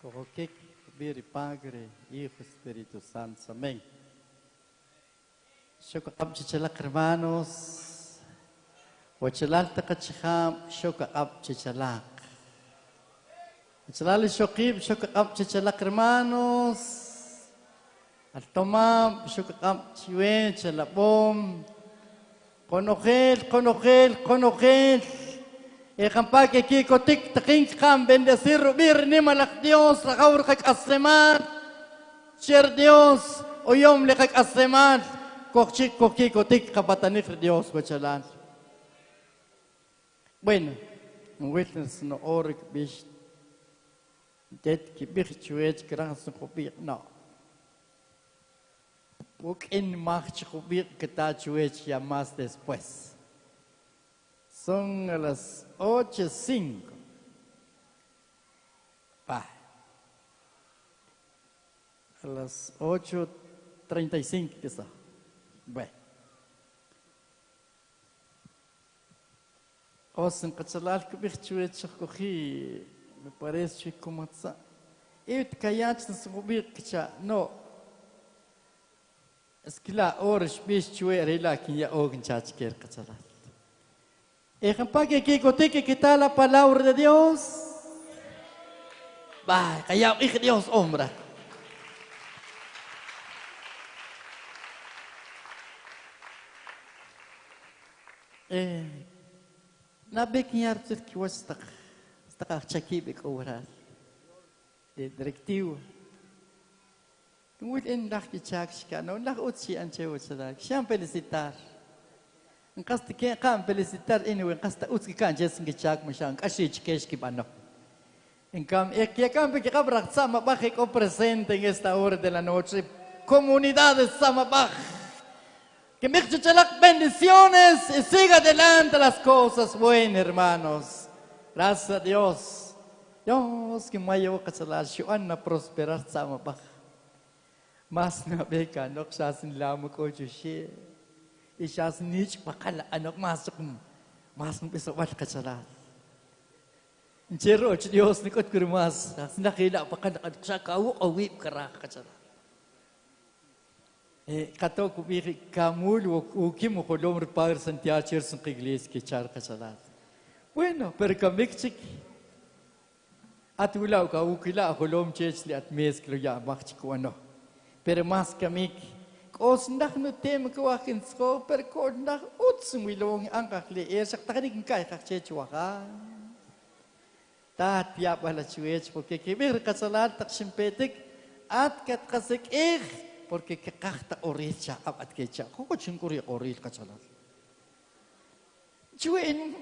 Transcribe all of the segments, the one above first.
Cojoquic, Biri Padre, Hijo, Espíritu Santo. Amén. Shokab chichalak hermanos. Wachalal takachiham, shokab chichalak. Wachalal shokib, shokab chichalak hermanos. Altomam, shokab chiwe, chalabom. Conogel. Ejampa que aquí cotic takin kam bendecir rubir ni malak Dios rakaur kak asleman. Cher Dios oyom le kak asleman. Kokchik koki cotic kapatanik Dios wachalan. Bueno, un witness no orik bish. Det ki bich chuech grans no kopir no. Ook in march kopir keta chuech ya más después. Son a las 8:05. A las 8:35 quizá. Bueno. Osen kachalal kubirchuet chokhi me parece como está. Et kayach se subir kicha no. Esquila horas bichue rela que ya ogn chach quer kachalal. Ejemplo que que está la palabra de Dios. Va, callao, hijo de Dios, hombre. Na bequinhar tudo que hoje está aqui bem orar. De diretivo. Muito em dag que chaka, não dag utsi ante utsi dag. Cham felicitar. Engkau te kan felicitar anyway, engkau utsi kan jessen gechak musang, kasi chikesh kibano. Engkau kan pikir berak sama baik ko presente en esta hora de la noche, comunidades sama baik. Que me chalak bendiciones y siga adelante las cosas buenas, hermanos. Gracias a Dios. Dios que me ayudó a casalar, shuan na prosperar sama baik. Mas na beka nok sa sinlamu ko jushi. Isyas nich bakal anak masuk bisa wat kacalat. Encero Dios ni kot kurmas, nakila bakal sa kau awip kerak kacalat. Kato kubiri kamul ukim ukolom repar santiacher sun iglesia ke char kacalat. Bueno, pero kamikchik atulaw ka ukila ukolom church li at mes kilo ya makchiko ano. Pero mas kamik Osndag no tem ko akin sko per kodndag utsum wilong angkak le sak takanik kai kak chechuaka. Tat ya bala chuech porque kibir kasalat tak simpetik at kat kasik porque kakta oricha abat kecha. Ko chinguri oril kasalat. Chuen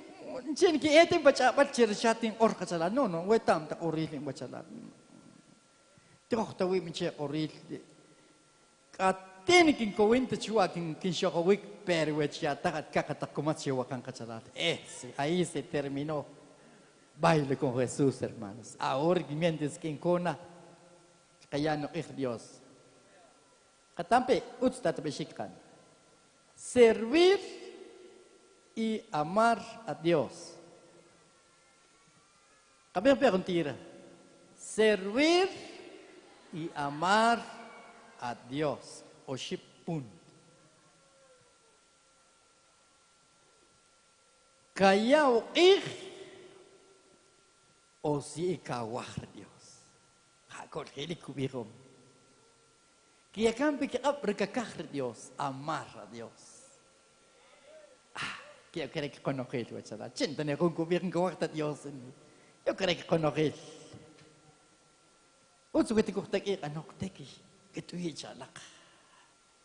chen ki eting baca bat cherchating or kasalat. No, wetam tak oril bacalat. Tok tawi minche oril kat Tiene que encontrar chua que shokowik perwechia takat kakatakumachiwa kan kachalat. Ahí se terminó. Baile con Jesús, hermanos. Ahora mientes que encona kaya no Dios. Katampe utstat beshikan. Servir y amar a Dios. Kami pregunta. Servir y amar a Dios. O shipun. Kayao o si ikawah Dios. Hakol hili kubirom. Kaya kan pikir berkakah Dios, amar a Dios. Kaya kira que conocer tu chala. Cinta ne kung kubirin kawah ta Dios ini. Yo kira que conocer. Utsu kiti kuhtak anok teki. Kitu chalak.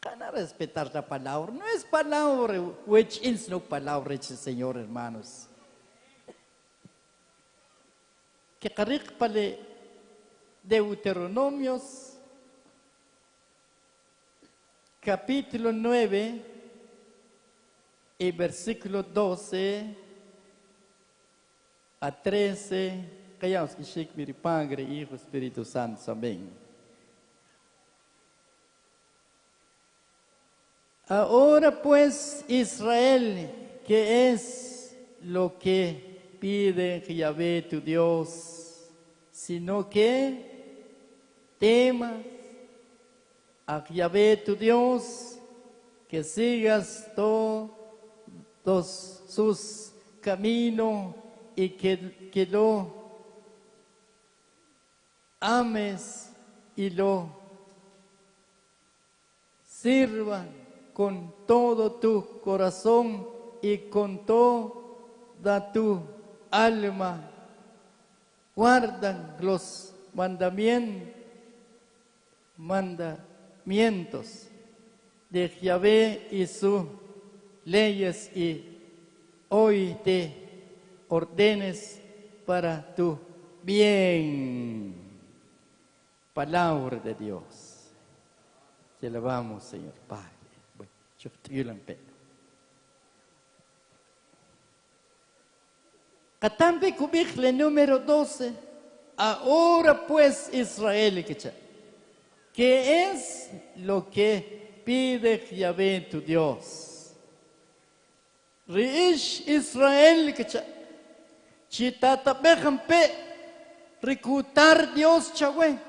Para respetar la palabra, no es palabra, which is no palabra del Señor, hermanos. Que carik pale Deuteronomios, capítulo 9, y versículo 12 a 13, callamos que Sheikh Miri Padre, Hijo, Espíritu Santo, amén. Ahora pues Israel, ¿qué es lo que pide Yahvé tu Dios, sino que temas a Yahvé tu Dios, que sigas todos sus caminos y que lo ames y lo sirvan con todo tu corazón y con toda tu alma. Guardan los mandamientos de Yahvé y sus leyes, y hoy te ordenes para tu bien. Palabra de Dios. Te alabamos, Señor Padre. Bueno, yo estoy en pena. Catambe Cubijle número 12. Ahora pues, Israel, ¿qué es lo que pide Yahvé tu Dios? Reish Israel, chitatabejampe, reclutar Dios chahue,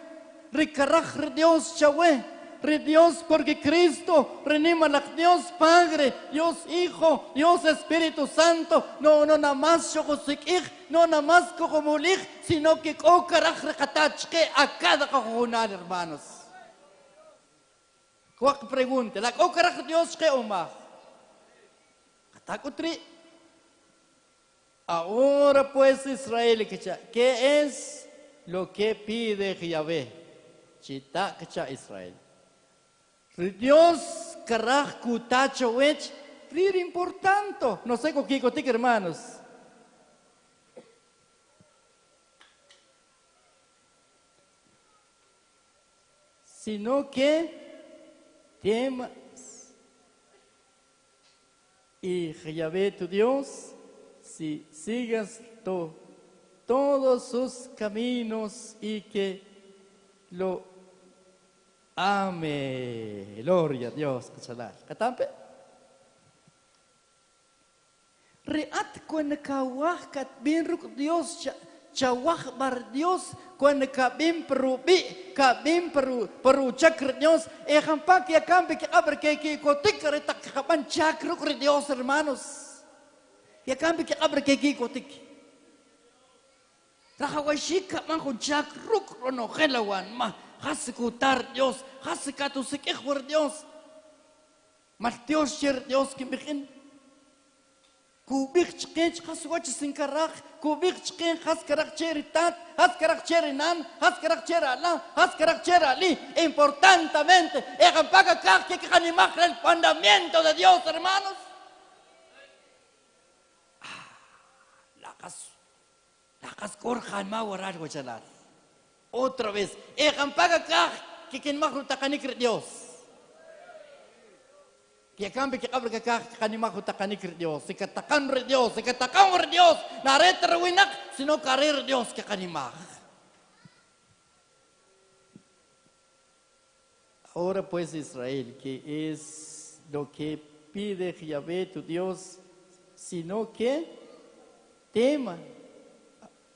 recarrar Dios chahue, re Dios porque Cristo, renima Dios Padre, Dios Hijo, Dios Espíritu Santo, no nada más chocosikich, no nada más cojomulich, sino que cocaraj recatachque a cada cojonal, hermanos. ¿Cuál pregunta? La cocaraj Dios que oma. Catacutri. Ahora pues Israel, ¿qué es lo que pide Yahvé? Chita Israel. Dios caraj cutacho wech, rir importante. No sé con qué cotic, hermanos. Sino que temas y Yahvé tu Dios, si sigas todos sus caminos y que lo ame. Gloria a Dios. Katampe. Reat cuando kawah kat binruk Dios chawah bar Dios cuando kabim peru chakr Dios hampak ya kampe que abre que kotik retak kapan chakruk Dios, hermanos. Ya kampe que abre que kotik. Rahawashika man con chakruk no helawan ma. Hasekutar Dios, hasekatusikih por Dios. Mas Dios cher Dios que bikin. Kubik chkech haswach sinkarach, kubik chken haskarach cheritat, haskarach cherinan, haskarach cherala, haskarach cherali. Importantemente, paga que animar el fundamento de Dios, hermanos. La cas corjan ma warar wachalar. Otra vez, paga que quien más rutacanicre Dios. Que cambie que abre que quien más rutacanicre Dios. Se que tacan Dios, se que tacan Dios. Na reta ruinak, sino carrer Dios que canimag. Ahora pues Israel, que es lo que pide Yahvé tu Dios, sino que tema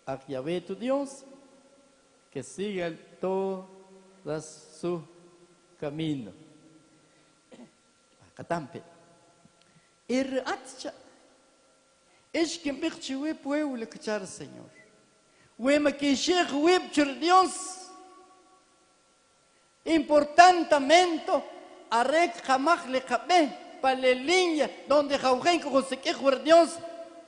a Yahvé tu Dios, que siga todo su camino. Catampe. Es que me chive pueblo que char Señor. Wema que sheikh web chur Dios. Importantemente, arrek jamás le cabe para la línea donde jaugen con se que Dios.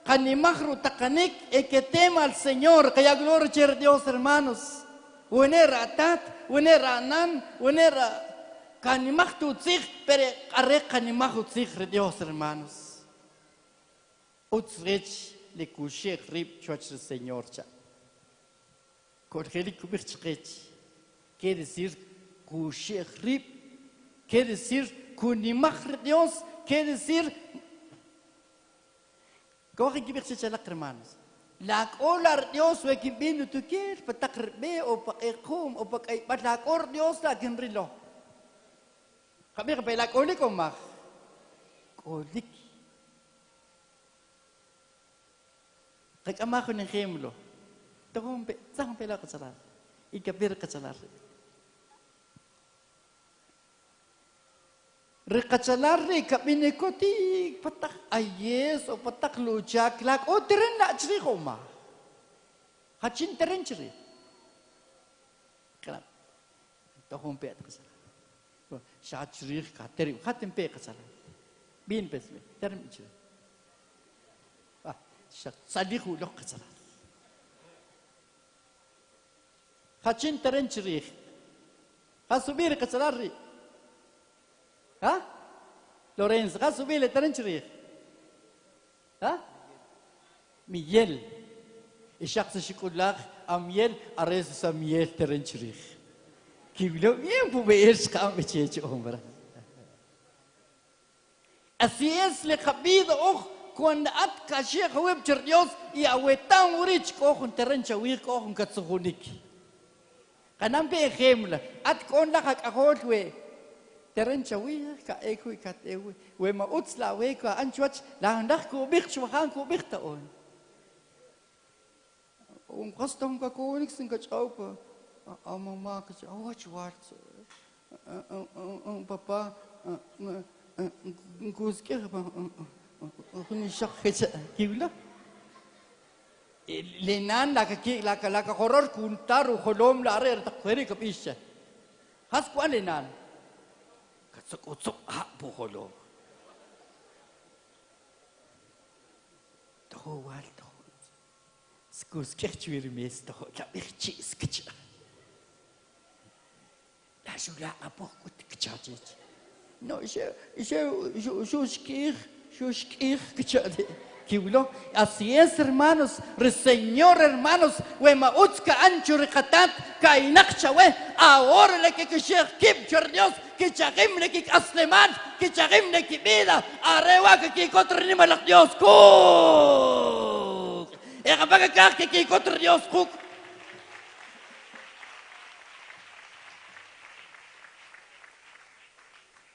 Canimajru takanik e que tema al Señor, que ya gloria cher Dios, hermanos. Wenera atat, wenera anan, wenera canimaj tu tzig, pero arre canimaj tu tzig Dios, hermanos. Utzrech le kushek rib choch el Señor cha. Corgeli kubirchkech. Quiere decir kushek rib, quiere decir kunimaj Dios, quiere decir coge que verse chalak, hermanos. La olar Dios we que vino tu quieres para takrbe o para ekum o para la cor Dios la que rilo. Kami que la coli con más. Colik. Kagama ko ng hemlo. Tohong saan pela kasalar. Ikabir kasalar. Rekasalar ri kapine ko ti patak ayes o patak lujak lak o teren na ciri koma. Hacin teren ciri. Kelap. Tohong pe kasalar. Saat ciri kateri hatim pe kasalar. Bin pesme teren ciri. Ah, sadiku lok kasalar. Hacin teren ciri. Hasubir kasalar ri. ها؟ لورينز غاسو بيلي ترنشريخ ها؟ ميل الشخص يقول لك أميل أريس سميل ترنشريخ كيف لو ينبو بيرش كام بتشيج عمره أسيس لخبيد أخ كون أتك شيخ ويب جريوس يا ويتان وريج كوخن ترنشويك كوخن كتسخونيك كنام بيخيملا أتكون لك أخوت وي Terenchawi ka ekui kat ewi we ma utsla we ka anchwach la ndak ko bik chwahan ko bik taon kostong ka ko nik sing ka chaupa mama ka chawach wat papa nguske ba kuni shak khacha kiwla lenan la ka horror kuntaru kholom la are ta kheri ka pisha has kwa lenan Utsuk buholo. Toho wal toho. Skus kerchwir mes toho. La birchi skich. La jula apo kut kchaje. No, shushkir kchaje. Kiulo, así es, hermanos, Señor, hermanos, wema utska anchur katat kainakchawe, ahora le que kip Dios, que chagim le que asleman, que chagim le que vida, arewa que contra la Dios cook. Erabaga que contra Dios cook.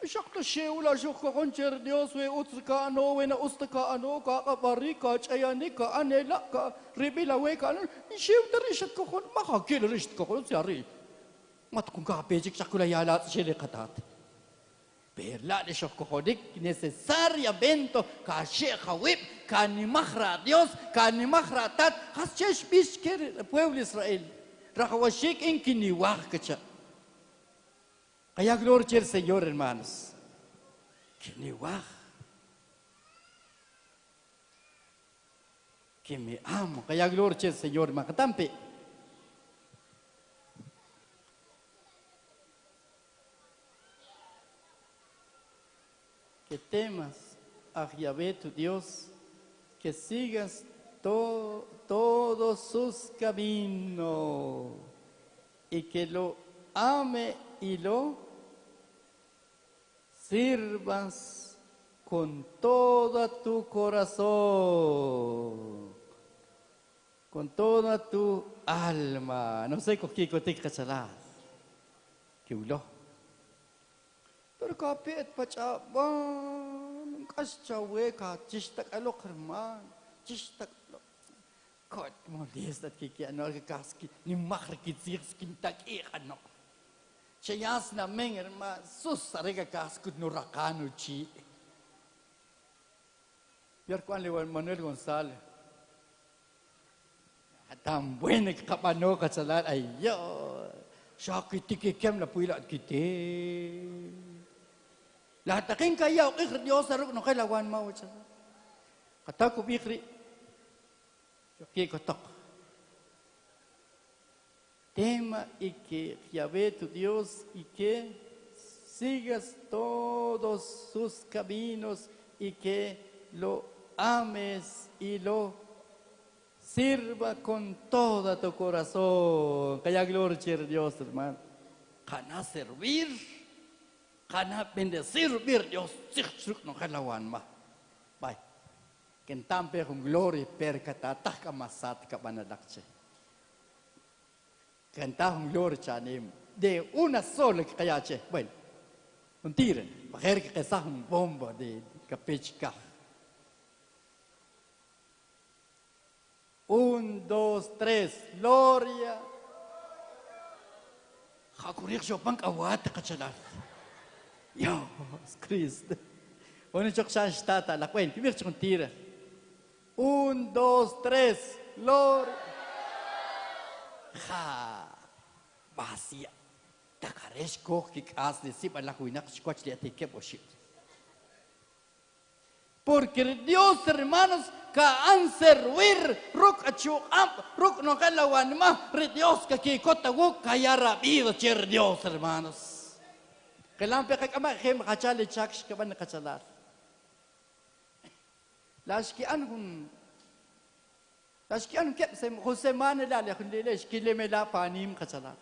شخص الشيء ولا شو كون جرديوس ويوتسكا أنو وين أستكا أنو كأباريكا شيانيكا أنا لا كريبيلا ويكا شيء دريشت كون ما خاكيل ريشت كون سياري ما تكون كابيجك شكله يالات شيء لقطات بيرلا لشوف كونك necesariamente كشيء خويب كان مخرا ديوس كان مخرا تات خاص بيش كير pueblo إسرائيل راح وشيك إنكي نيواخ كشا Kaya gloria al Señor, hermanos. Que ni guaj. Que me amo. Kaya gloria al Señor, makatampi. Que temas a Yahvé tu Dios, que sigas todos sus caminos y que lo ame y lo sirvas con todo tu corazón, con toda tu alma. No sé con qué cote cachalas, que ulo. Pero kapit pachaban, kaschawe chistak alok herman, chistak alok. Kot molesta que ano que kaski ni mahar kitzir skintak ano. Chayas na men hermano, sus arega kaskut nurakano chi. Pior cuan le Manuel González. Tan bueno que kapano kasalar ay yo. Shakiti que kem la puila kite. La takin kaya ikhr Dios aruk no kay lawan mau cha. Kata ko bikri. Yo ko tok. Tema y que Yahvé tu Dios y que sigas todos sus caminos y que lo ames y lo sirva con todo tu corazón. Kaya gloria a Dios, hermano. Cana servir, cana bendecir Dios. No kalawan ma. Bye. Kentampe con gloria per katatak kamasat kabanadakche. Cantamos gloria chanim de una sola cayache. Bueno, un tire, para que sea un bomba de capichca. Un, dos, tres. Gloria. Hakurik siopang awat kachalar. Dios Cristo. Bueno, yo está la cuenta. Mira, con tira. Un, dos, tres. Gloria. Ja. Vacía. Takaresh koch kikas de sipa la huinak squach de atike boship. Porque Dios, hermanos, que han servir, ruk achu amp, ruk no gala wanma, Dios que aquí kota wuk kaya rabido cher Dios, hermanos. Que la ampe kama hem kachale chaksh que van a kachalar. Las que han que se José Manuel le hundile que le me la panim kachalar.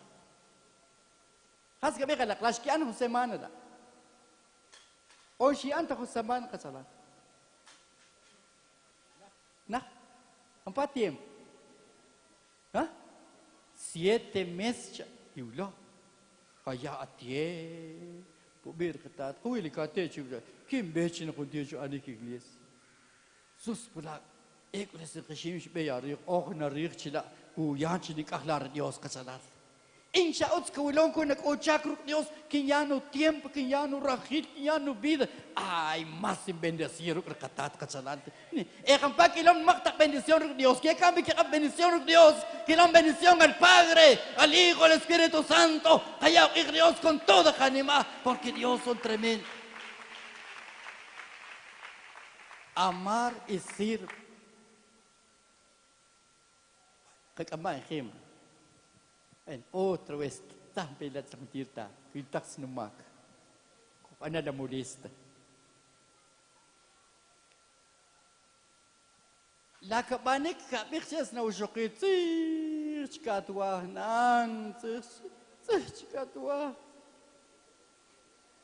Has que me la las que han José Manuel. O si anta José Manuel kachalar. Nah, 4 tiempo. ¿Ah? 7 meses. Yulo. Kaya atie. Pubir ketat. Kuili kate chula. Kim bechin ko dia jo anik iglesia. Sus pula. Ekles regime beyari. Och na rir chila. Ku yanchi nik ahlar Dios kasalar. Insha ots kawilon ko nak ochakruk Dios. Kinyano tiempo, kinyano rahit, kinyano vida. Ay, más sin bendición que catat cachalante. Pa que la magta bendición de Dios. Que cambie que la bendición de Dios. Que la bendición al Padre, al Hijo, al Espíritu Santo. Allá y Dios con toda anima. Porque Dios son tremendo. Amar y sir. Que cambia en en otra vez. También la sentirta. Que tax no mak. Ana la molesta. La kabanik kabixes na ushokit chikatwa nan chikatwa.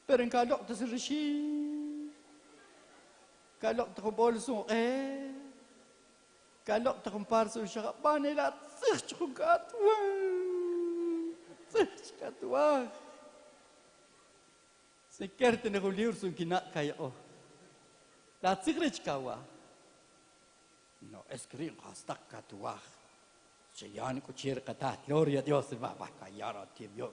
Pero en kalok ta sirishi. Kalok ta bolso kalok ta komparso shakabanila chikatwa. Chikatwa. Se kerte na guliur sun kinak kaya oh. La tsigrich kawa. No, escribir hasta catuaj. Se yan kuchir katat. Gloria a Dios, va kayara tim Dios.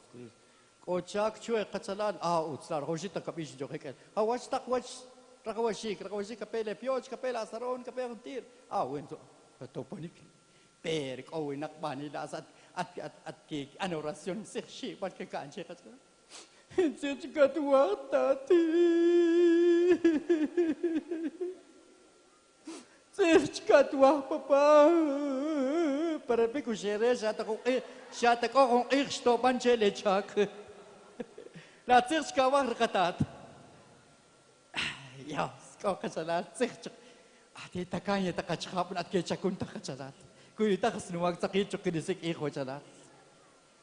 Kochak chue katsalan utslar hojita kapish jo hekel. Wach tak wach rakawashi kapele pioch kapela saron kapela tir. Wento toponik. Per ko winak bani la at ki an oración se shi bat ke kanche katsalan. Se chikatuaj tati. Chikatwa papa para pico xere já tá com isto banchele chak la tsirchka wa rqatat ya sko kasalat tsirch ati takanya takachkhap at ke chakun takachalat kuy taksnu wag tsaqich kidisik ikho chalat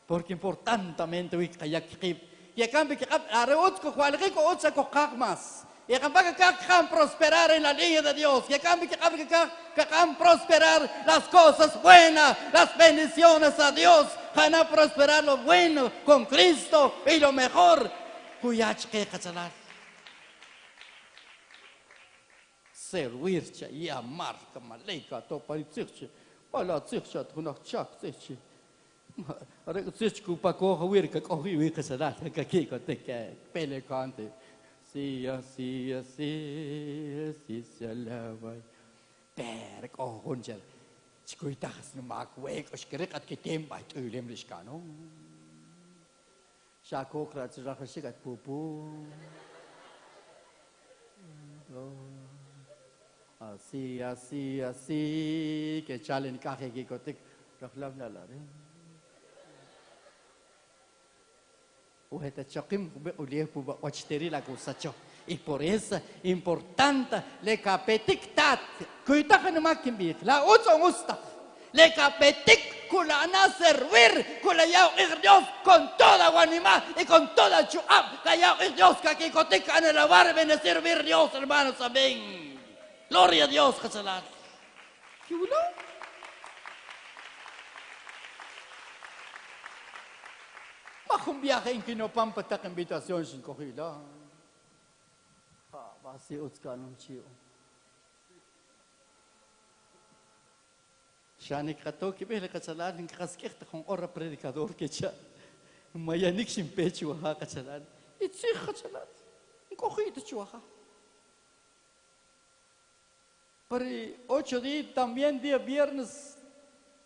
porque importantemente wi kayakib ya cambi que areot ko khwalqi ko otsa ko qaqmas. Y que van prosperar en la línea de Dios. Y que van prosperar las cosas buenas, las bendiciones a Dios. Van a prosperar lo bueno con Cristo y lo mejor. Kuyach que cachalar. Servir y amar como leica to parizirche. Pala zirche tunach chak zirche. Ahora zirche kupa ko hawir ka ko hiwi cachalar. Que te que pele cante. Sí, se alaba. Per ko honjel. Chikuitas no mak wek os kerek at kitem bait ulem riskano. Shako krat rakasikat pupu. Así que chalen kaje ki kotik raklam la la. Y por eso importante le capetictat kuitaka no makimbit la ocho gusta le capetic kulana servir kulayao Dios con toda guanima y con toda chuab kayao Dios que cotica en el lavar bendecir Dios hermanos amén gloria a Dios casalat ¿qué uno? Un viaje en que no pampa ta invitación sin cogida. Va a ser otro canón chido. Shanik katoki bele kachalan in kaskekta con ora predicador que cha. Mayanik sin pecho ha kachalan. Itzi kachalan. Cogito chuaja. Pero 8 días también día viernes.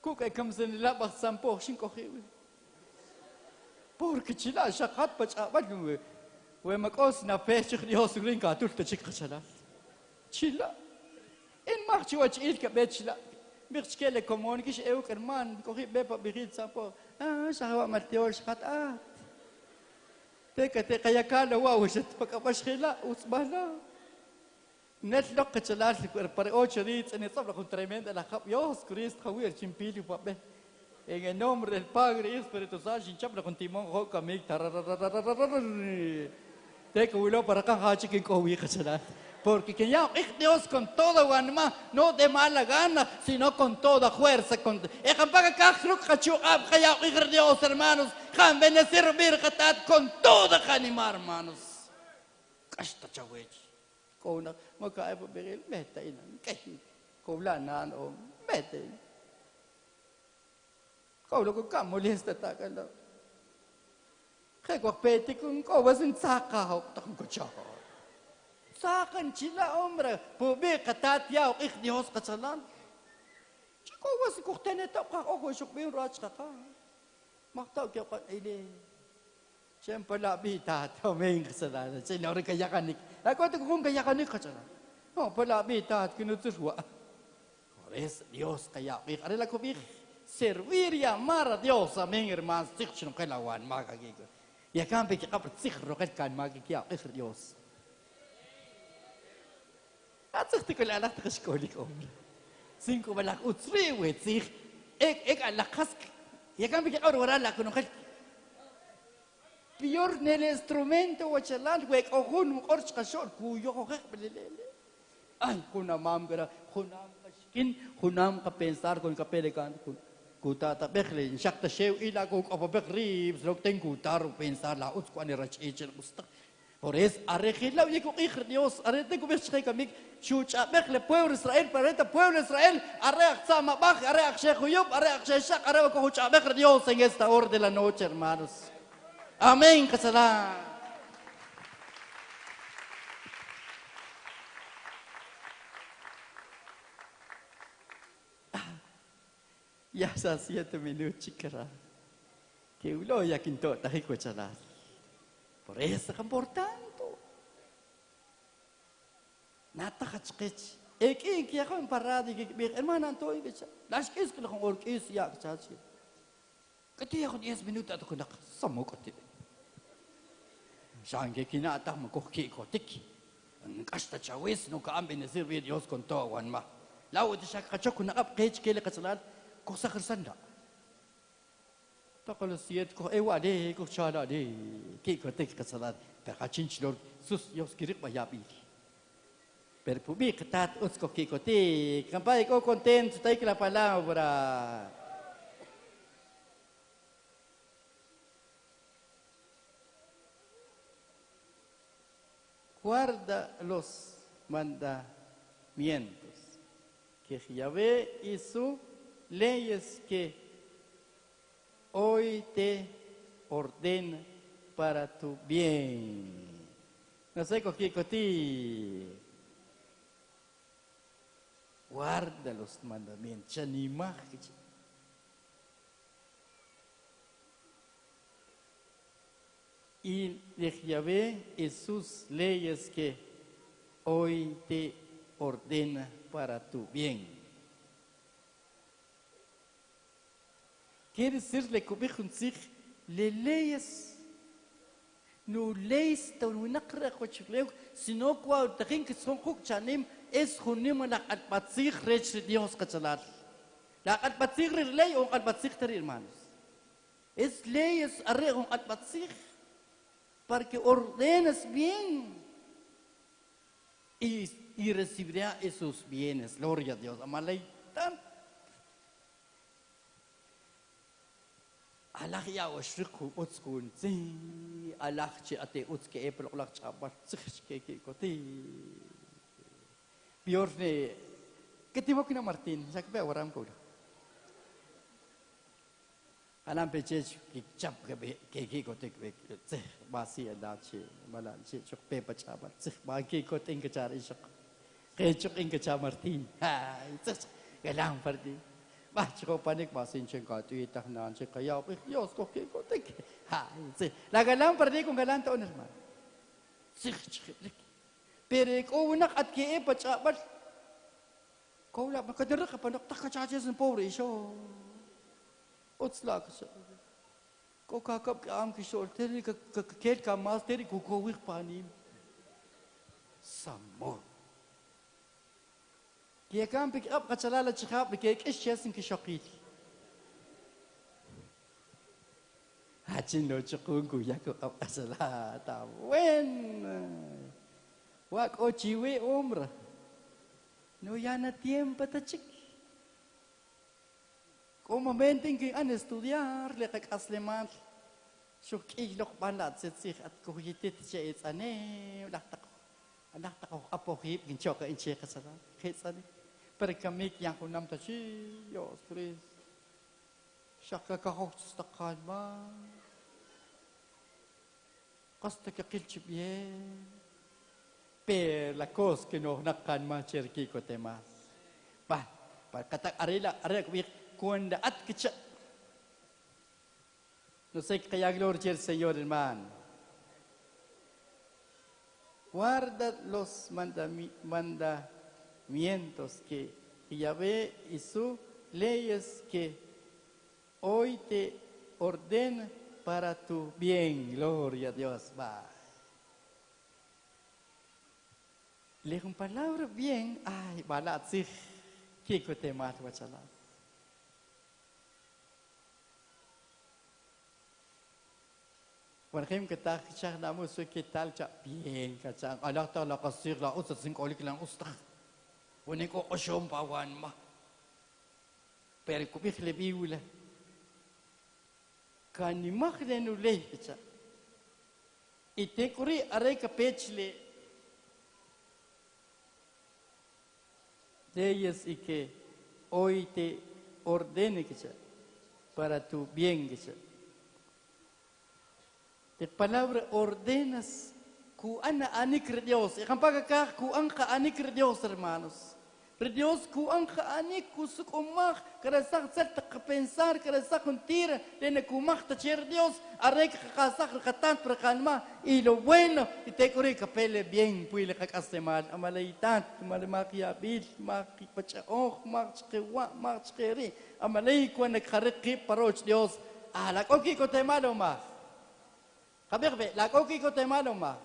Kuka comes en la basampo sin cogido. Porque chila shakat pachabal. ومكوس نبيش خليه سكرين كاتول تشيك خشلا شلا إن ما خشوا تشيل كبيت شلا بيخش كله كمون كيش إيو كرمان كوخي بيبا بيخيد سامبو شهوا مرتيوش خات تيكا يا كالا واوشت بكبش خلا وسبلا نتلقى شلال پر اوچريت اني صبر كنت tremenda la khap يوس كريست خوير chimpili pape en el nombre del Padre y Espíritu Santo sin chapla con timón hoca mig te que huilo para acá hachi que cobi kasala porque que ya Dios con todo anima no de mala gana sino con toda fuerza con paga kaxruk kachu ab ya Dios hermanos han bendecir birkatat con toda anima hermanos kasta chawech kona makaay pa bigil beta inan kay kobla nan o beta kau lo ko molesta ta kala kay ko peti kung ko wasin saka hok ta ko cha sakan chila omra po be katat ya ik Dios kasalan ko was ko teneta ka ko shuk bin rach ka maktaw kya ka ile siyempre labi ta may kasalan sinori kaya kanik ako to kung kaya kanik kasalan oh palabi ta kinutuswa es Dios kaya ik arela ko bi servir y amar a Dios, amén, hermanos. Tichno que la wan maga gigo. Y acá me que capre tichro que can maga kia es Dios. Atzti que la lata escoliko. 5 balak utsri wetsi. Ek ala kask. Y acá me que ahora la con Pior nel instrumento wachalan wek ogun orch kashol kuyo ko belele. Ay, kunam gara, kunam kaskin, kunam ka pensar con kapelekan kun. Kutata bekle shakta shew ila ko ababekri slok ten kutaru pensar la uts ko ani rach echel musta por es arregla y ko ikh Dios arete ko beshkhay kamik shucha bekle pueblo Israel pareta pueblo Israel arreak sama baj arreak sheikh yub arreak shek arreak ko shucha bekre Dios en esta hora de la noche hermanos amén kasala ya sa 7 minutos chikara que ulo ya quinto tahi ko chala por eso es importante nata khachqich ek ya ko paradi que hermana antoy que las que es que lo orquis ya chachi que te ya 10 minutos ato kuna samo ko te shange kina ta mo ko ki ko tiki kasta chawes no ka ambe nasir vi Dios con todo wan ma lawo de shaka chokuna ab qich ke le qatsalat ko sakar sanda takalo siet ko ewa de ko chala de ki ko tek kasalat per hachinch lor sus yos kirik bayabi per public tat us ko ki ko te kampai ko contento tai la palabra guarda los mandamientos que Yahvé y su leyes que hoy te ordena para tu bien. No sé con qué ti. Guarda los mandamientos. Chanimah. Y de Yahvé y sus leyes que hoy te ordena para tu bien. Quiere decirle que sich le leyes no lees tan unakra cochileo sino cual te que son hook chanim es junim la albatzig rech Dios kachalar la albatzig ley o albatzig ter hermanos es leyes arrego albatzig para que ordenes bien y recibirá esos bienes gloria a Dios amalei tan Allah ya washriku utskun zi Allah chi ate utske epel ulak chabar tsike ke koti biorne ketimo kina Martin sakbe waram ko Alam pechech kichap ke kikotik tsih basi adachi malan chi chok pe pachabat tsih ba kikoting kachari shok kechok ing kachamarti ha tsih galang pardi ba chok panik basin chen ka tu itah nan che kaya yos ko kikotik ha tsih la galang pardi kung galang to normal tsih tsih pero ko unak at ke pachabat ko la makadara ka panak takachaches ng pobre iso Otsla ka siya. Ko kakap ka am kishol, teri ka ket ka mas, teri kukawik panim. Samor. Kaya kam pick up kachalala chikap, kaya kisyasin kishokit. Hachin no chukung kuya ko up kasalata. Wen. Wak o chiwe umra. No yana tiempo tachik. Kung momenting kung an estudiar, lekak asleman, syukih lok banat setsih at kuhitit siya itsane, anak tako apohip, ginchok ka inche kasala, kitsane. Pero kami yang kunam tachi, yos, please. Syaka kahok stakan ma. Kasta kakilchip ye. Per la cos que no nakan ma cherki ko temas. Pa katak arila kubik. Cuando adquicha no sé qué ya gloria al Señor hermano guarda los mandamientos que Yahvé y sus leyes que hoy te ordena para tu bien gloria a Dios va le un palabra bien ay balat sí que te mata bachala Warhem kita kisah namu suki tal cak bien kacang. Allah Taala kasih lah usah singkolik lang ustah. Wani ko osyom pawan mah. Per ko bih lebih ula. Kani makhlenu leh kacang. Ite kuri are ka pechle. Deyes ike hoy te ordene kacang para tu bien kacang. La palabra ordenas ku ana anik Dios. Ikan pagkaka ku ang ka anik Dios hermanos. Dios ku ang ka anik ku sukumah karasak sa takapensar karasak kuntira lena kumah tacher Dios arek kakasak katant prakanma y lo bueno y te corre capele bien puile kakasemal amalaitan malamakia bil maki pachaoh machkewa machkeri amalai ku nakhariki paroch Dios ala koki ko temalo ma Kabirbe, la koki ko temano ma.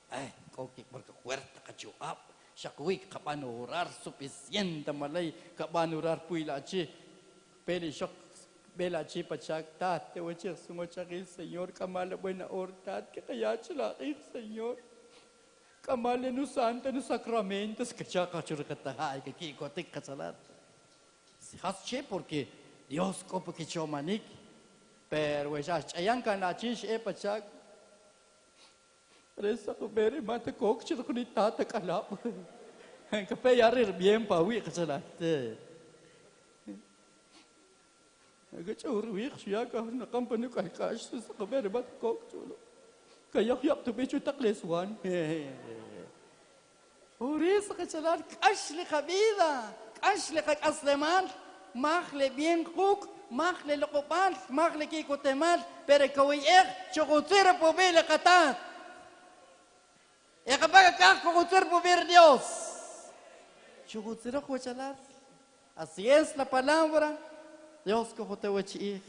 Ay, koki porque fuerte kachuap. Syakwi kapanurar suficiente malay kapanurar puila chi. Peli syok bela chi pachak tat te wachir sumachakil Señor kamala buena ortat kaya chalakil Señor. Kamala no santa no sacramentos kachaka churkatahay kikotik kasalat. Hasche porque Dios kopo kichomanik. Pero ya ayan kan na chish pachak resa ko beri mate kok chito ko ni tata kalap kape yarir bien pawi kasalat agachur wi khya ka na kampani ka kash sa ko beri mate kok chulo kayak yak to bechu takleswan وريس kasalat ashli khabida ashli kak asleman makhle bien kok Makle lokopal, makle kiko temal, pero kawiek, chukutira po bile katat. E kapag kakukutira po bile Dios. Chukutira ko chalar. Así es la palabra. Dios ko te wachi.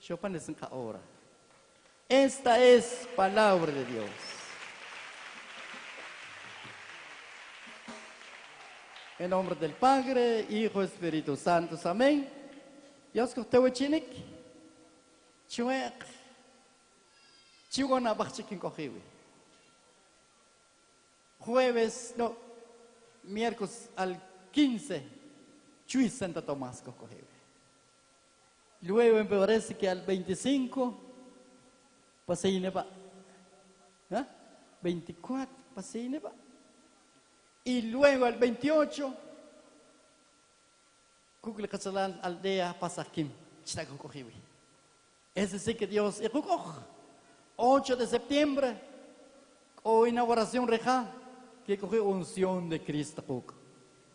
Chopan es ka ora. Esta es palabra de Dios. En nombre del Padre, Hijo, Espíritu Santo. Amén. Dios ko te wachinik. Chuek. Chugo na bakchikin ko hiwi. Jueves, no, miércoles al 15, Chuy Santa Tomás ko hiwi. Luego me parece que al 25, pasé ne ba. ¿Ah? 24, pasé ne ba. Y luego al 28, Kukul kasalan aldea pasakim, chitago ko hiwi. Ese sí que Dios, 8 de septiembre, o inauguración reja, que coge unción de Cristo.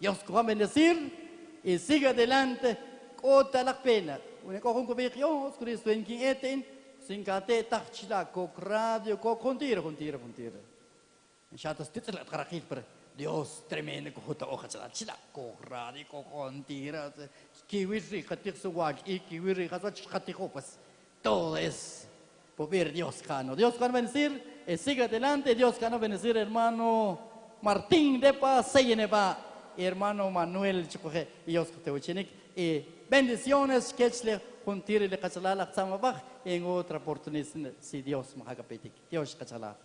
Dios va a bendecir y sigue adelante, cota la pena. Una coja un cobijo, Cristo en quien eten, sin cate, tachila, coc radio, coc contira. En chatos titula carajil, pero Dios tremendo, cojuta hoja, chila, coc radio, coc contira, kiwiri, katik suwag, y kiwiri, katikopas. Todo es por ver Dios cano. Dios va a bendecir, sigue adelante, Dios va a bendecir, hermano Martín de Paz, hermano Manuel Chucoje, y Dios te uchinik, y bendiciones que le juntir y le cachalala en otra oportunidad, si Dios me haga pedir. Dios cachalala.